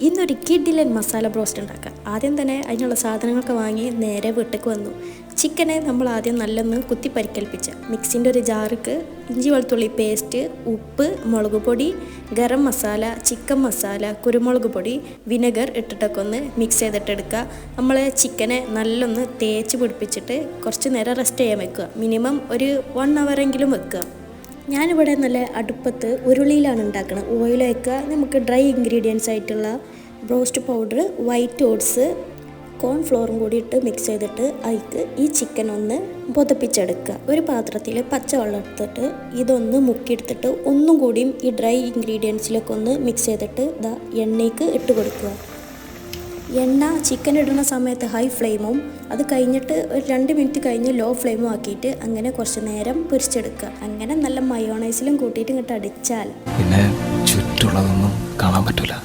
ഇന്നൊരു കിഡിലൻ മസാല ബ്രോസ്റ്റ് ഉണ്ടാക്കാം. ആദ്യം തന്നെ അതിനുള്ള സാധനങ്ങളൊക്കെ വാങ്ങി നേരെ വീട്ടിലേക്ക് വന്നു. ചിക്കനെ നമ്മൾ ആദ്യം നല്ലൊന്ന് കുത്തി പരിക്കേൽപ്പിച്ച മിക്സിൻ്റെ ഒരു ജാർക്ക് ഇഞ്ചി വെളുത്തുള്ളി പേസ്റ്റ്, ഉപ്പ്, മുളക് പൊടി, ഗരം മസാല, ചിക്കൻ മസാല, കുരുമുളക് പൊടി, വിനെഗർ ഇട്ടിട്ടൊക്കെ ഒന്ന് മിക്സ് ചെയ്തിട്ടെടുക്കുക. നമ്മൾ ചിക്കനെ നല്ലൊന്ന് തേച്ച് പിടിപ്പിച്ചിട്ട് കുറച്ച് നേരം റെസ്റ്റ് ചെയ്യാൻ വെക്കുക. മിനിമം ഒരു 1 hour എങ്കിലും വെക്കുക. ഞാനിവിടെ നല്ല അടുപ്പത്ത് ഉരുളിയിലാണ് ഉണ്ടാക്കുന്നത്. ഓയിൽ വയ്ക്കുക. നമുക്ക് ഡ്രൈ ഇൻഗ്രീഡിയൻസ് ആയിട്ടുള്ള ബ്രോസ്റ്റ് പൗഡർ, വൈറ്റ് ഓട്സ്, കോൺഫ്ലോറും കൂടി ഇട്ട് മിക്സ് ചെയ്തിട്ട് അതിക്ക് ഈ ചിക്കൻ ഒന്ന് പൊതപ്പിച്ചെടുക്കുക. ഒരു പാത്രത്തിൽ പച്ചവെള്ളം എടുത്തിട്ട് ഇതൊന്ന് മുക്കിയെടുത്തിട്ട് ഒന്നും കൂടിയും ഈ ഡ്രൈ ഇൻഗ്രീഡിയൻസിലൊക്കെ ഒന്ന് മിക്സ് ചെയ്തിട്ട് എണ്ണയ്ക്ക് ഇട്ട് കൊടുക്കുക. എണ്ണ ചിക്കൻ ഇടുന്ന സമയത്ത് ഹൈ ഫ്ലെയിമും അത് കഴിഞ്ഞിട്ട് ഒരു 2 മിനിറ്റ് കഴിഞ്ഞ് ലോ ഫ്ലെയിമും ആക്കിയിട്ട് അങ്ങനെ കുറച്ച് നേരം പൊരിച്ചെടുക്കുക. അങ്ങനെ നല്ല മയോണൈസിലും കൂട്ടിയിട്ട് ഇങ്ങോട്ട് അടിച്ചാൽ പിന്നെ ചുറ്റുള്ളതൊന്നും കാണാൻ പറ്റില്ല.